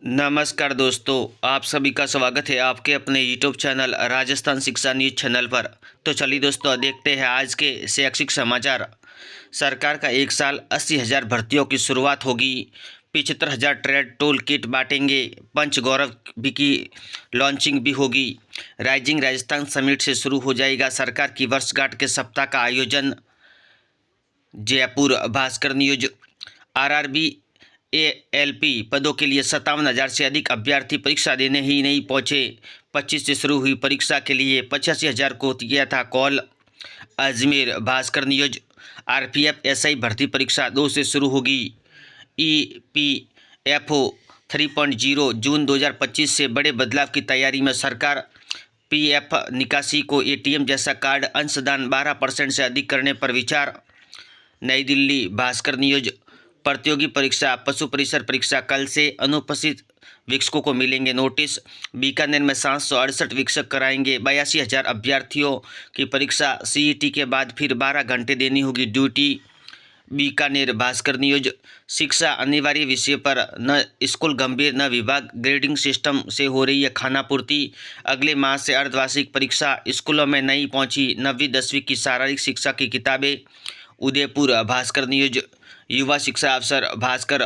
नमस्कार दोस्तों, आप सभी का स्वागत है आपके अपने यूट्यूब चैनल राजस्थान शिक्षा न्यूज चैनल पर। तो चलिए दोस्तों, देखते हैं आज के शैक्षिक समाचार। सरकार का 1 साल 80,000 भर्तियों की शुरुआत होगी। 75,000 ट्रेड टूल किट बांटेंगे। पंच गौरव भी की लॉन्चिंग भी होगी। राइजिंग राजस्थान समिट से शुरू हो जाएगा सरकार की वर्षगांठ के सप्ताह का आयोजन। Jaipur Bhaskar news. RRB ALP पदों के लिए 57,000 से अधिक अभ्यर्थी परीक्षा देने ही नहीं पहुंचे। 25 से शुरू हुई परीक्षा के लिए 85,000 को किया था call. Ajmer Bhaskar news. RPF SI भर्ती परीक्षा 2 से शुरू होगी। ईपीएफओ 3.0 जून 2025 से बड़े बदलाव की तैयारी में सरकार। पीएफ निकासी को एटीएम जैसा कार्ड अंशदान 12% से अधिक करने पर विचार। नई दिल्ली भास्कर न्यूज। प्रतियोगी परीक्षा पशु परिसर परीक्षा कल से अनुपस्थित शिक्षकों को मिलेंगे नोटिस। बीकानेर में 768 शिक्षक कराएंगे 82,000 अभ्यर्थियों की परीक्षा। सीईटी के बाद फिर 12 घंटे देनी होगी ड्यूटी। बीकानेर भास्कर न्यूज। शिक्षा अनिवार्य विषय पर न स्कूल गंभीर न विभाग। ग्रेडिंग सिस्टम से हो रही है खानापूर्ति। अगले माह से अर्धवार्षिक परीक्षा। स्कूलों में नहीं पहुंची 9वीं 10वीं की शारीरिक शिक्षा की किताबें। उदयपुर भास्कर न्यूज। युवा शिक्षा अफसर भास्कर।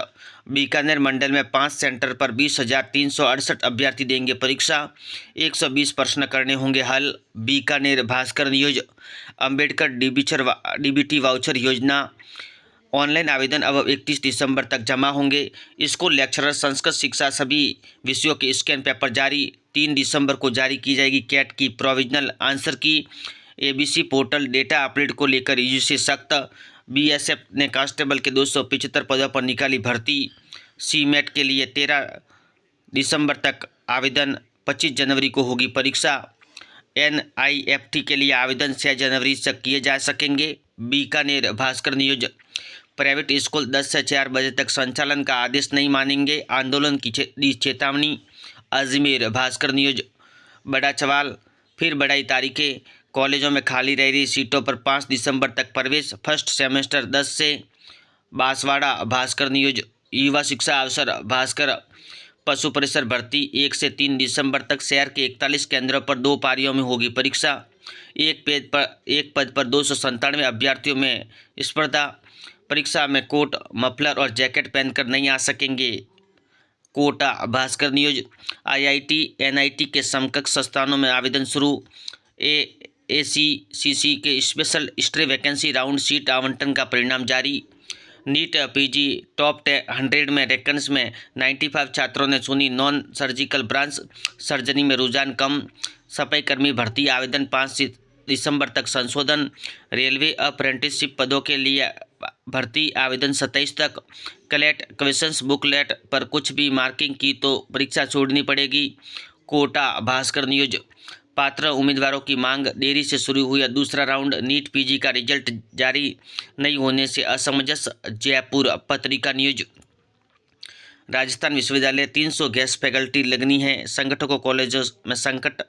बीकानेर मंडल में 5 सेंटर पर 20,368 अभ्यर्थी देंगे परीक्षा। 120 प्रश्न करने होंगे हल। Bikaner Bhaskar news. Ambedkar DBT voucher योजना ऑनलाइन आवेदन अब 31 दिसंबर तक जमा होंगे। स्कूल लेक्चरर संस्कृत शिक्षा सभी विषयों के स्कैन पेपर जारी। 3 दिसंबर को जारी की जाएगी कैट की प्रोविजनल आंसर की। एबीसी पोर्टल डेटा अपडेट को लेकर यूजी सख्त। बीएसएफ ने कांस्टेबल के 275 पदों पर निकाली भर्ती। सीमेट के लिए 13 दिसंबर तक आवेदन। 25 जनवरी को होगी परीक्षा। एनआईएफटी के लिए आवेदन 6 जनवरी तक किए जा सकेंगे। Bikaner Bhaskar news. Private school 10 से 4 बजे तक संचालन का आदेश नहीं मानेंगे, आंदोलन की चेतावनी। अजमेर भास्कर न्यूज। बड़ा सवाल, फिर बढ़ाई तारीखें। कॉलेजों में खाली रह रही सीटों पर 5 दिसंबर तक प्रवेश। फर्स्ट सेमेस्टर 10 से। बांसवाड़ा भास्कर न्यूज। युवा शिक्षा अवसर भास्कर। पशु परिसर भर्ती 1 से 3 दिसंबर तक शहर के 41 केंद्रों पर 2 पारियों में होगी परीक्षा। एक पद पर 297 अभ्यर्थियों में स्पर्धा। परीक्षा में कोट मफलर और जैकेट पहनकर नहीं आ सकेंगे। Kota Bhaskar news. IIT NIT के समकक्ष संस्थानों में आवेदन शुरू। एसीसीसी के special stray vacancy round seat आवंटन का परिणाम जारी। नीट पीजी टॉप 100 में रैंकर्स में 95 छात्रों ने चुनी नॉन सर्जिकल ब्रांच। सर्जरी में रुझान कम। सफाईकर्मी भर्ती आवेदन 5 दिसंबर तक संशोधन। रेलवे अप्रेंटिसशिप पदों के लिए भर्ती आवेदन 27 तक। क्लैट क्वेश्चंस बुकलेट पर कुछ भी मार्किंग की तो परीक्षा छोड़नी पड़ेगी। कोटा भास्कर न्यूज। पात्र उम्मीदवारों की मांग, देरी से शुरू हुआ दूसरा राउंड। नीट पीजी का रिजल्ट जारी नहीं होने से असमंजस। जयपुर पत्रिका न्यूज। राजस्थान विश्वविद्यालय 300 गेस्ट फैकल्टी लगनी है। संगठकों कॉलेजों में संकट।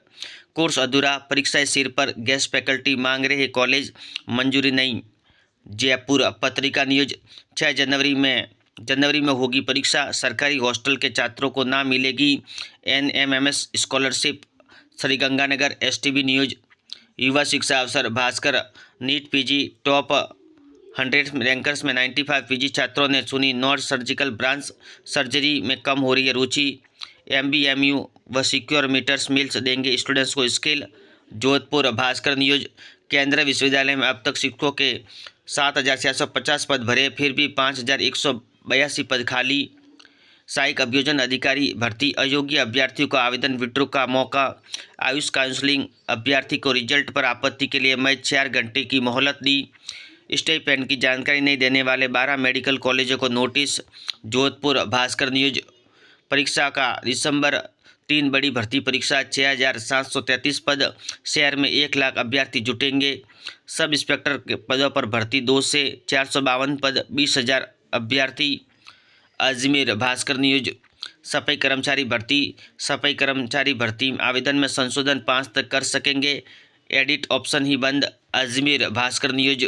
कोर्स अधूरा, परीक्षाएं सिर पर। गेस्ट फैकल्टी मांग रहे कॉलेज, मंजूरी नहीं। जयपुर पत्रिका न्यूज। 6 जनवरी में होगी परीक्षा। सरकारी हॉस्टल के छात्रों को ना मिलेगी NMMS scholarship. Sriganganagar STB news. युवा शिक्षा अवसर Bhaskar. NEET PG top 100 rankers में 95 पीजी छात्रों ने चुनी नॉन सर्जिकल ब्रांच। सर्जरी में कम हो रही है रुचि। एमबीएमयू व सिक्योर मीटर्स मिल्स देंगे स्टूडेंट्स को स्किल। जोधपुर भास्कर न्यूज। केंद्रीय विश्वविद्यालय में अब तक शिक्षकों के 7,650 पद भरे, फिर भी 5,182 पद खाली। सहायक अभियोजन अधिकारी भर्ती अयोग्य अभ्यर्थियों को आवेदन विड्रॉ का मौका। आयुष काउंसलिंग अभ्यर्थी को रिजल्ट पर आपत्ति के लिए मैं 4 घंटे की मोहलत दी। स्टाइपेंड की जानकारी नहीं देने वाले 12 मेडिकल कॉलेजों को नोटिस। जोधपुर भास्कर न्यूज। परीक्षा का दिसंबर 3 बड़ी भर्ती परीक्षा 6,733 पद। शहर में 1 लाख अभ्यर्थी जुटेंगे। सब इंस्पेक्टर के पदों पर भर्ती 2 से 452 पद, 20,000 अभ्यर्थी। अजमेर भास्कर न्यूज। सफाई कर्मचारी भर्ती आवेदन में संशोधन 5 तक कर सकेंगे। एडिट ऑप्शन ही बंद। अजमेर भास्कर न्यूज।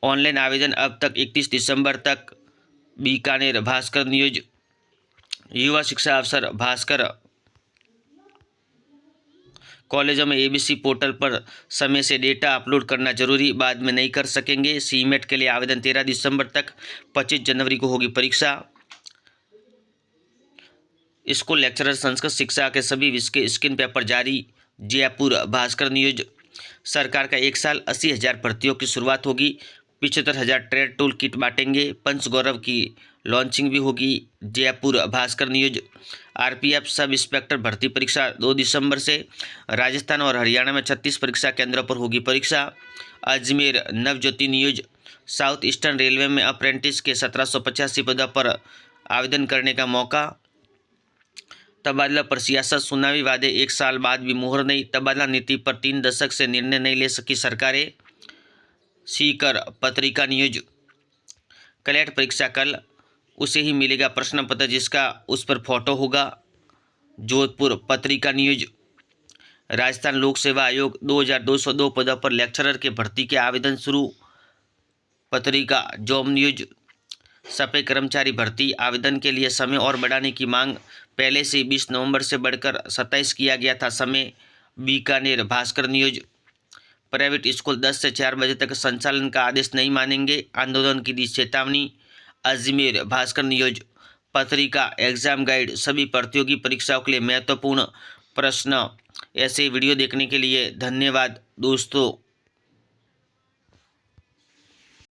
ऑनलाइन आवेदन अब तक 31 दिसंबर तक। बीकानेर भास्कर न्यूज। युवा शिक्षा अफसर भास्कर कॉलेजों में एबीसी पोर्टल पर समय से डेटा अपलोड करना जरूरी, बाद में नहीं कर सकेंगे। सीमेट के लिए आवेदन 13 दिसंबर तक, 25 जनवरी को होगी परीक्षा। स्कूल लेक्चरर संस्कृत शिक्षा के सभी विषय के स्क्रीन पेपर जारी। जयपुर भास्कर न्यूज, सरकार का 1 साल 80,000 भर्तियों की शुरुआत होगी। 75,000 ट्रेड टूल किट बांटेंगे। पंच गौरव की लॉन्चिंग भी होगी। Jaipur Bhaskar news, RPF sub inspector भर्ती परीक्षा 2 दिसंबर से। राजस्थान और हरियाणा में 36 परीक्षा केंद्रों पर होगी परीक्षा। Ajmer Navjyoti news, south eastern railway में अप्रेंटिस के 1785 पदों पर आवेदन करने का मौका। तबादला पर सियासत, सुनामी वादे 1 साल बाद भी मुहर नहीं। तबादला नीति पर 3 दशक से निर्णय नहीं ले सकी सरकारें। सीकर पत्रिका न्यूज, क्लैट परीक्षा कल, उसे ही मिलेगा प्रश्न पत्र जिसका उस पर फोटो होगा। जोधपुर पत्रिका न्यूज, राजस्थान लोक सेवा आयोग 2202 पदों पर लेक्चरर के भर्ती के आवेदन शुरू। पत्रिका जॉब न्यूज, सफाई कर्मचारी भर्ती आवेदन के लिए समय और बढ़ाने की मांग, पहले से 20 नवंबर से बढ़कर 27 किया गया था समय। Bikaner Bhaskar news, private school 10 से 4 बजे तक संचालन का आदेश नहीं मानेंगे, आंदोलन की दी चेतावनी। अजमेर भास्कर न्यूज, पत्रिका एग्जाम गाइड, सभी प्रतियोगी परीक्षाओं के लिए महत्वपूर्ण प्रश्न। ऐसे वीडियो देखने के लिए धन्यवाद दोस्तों।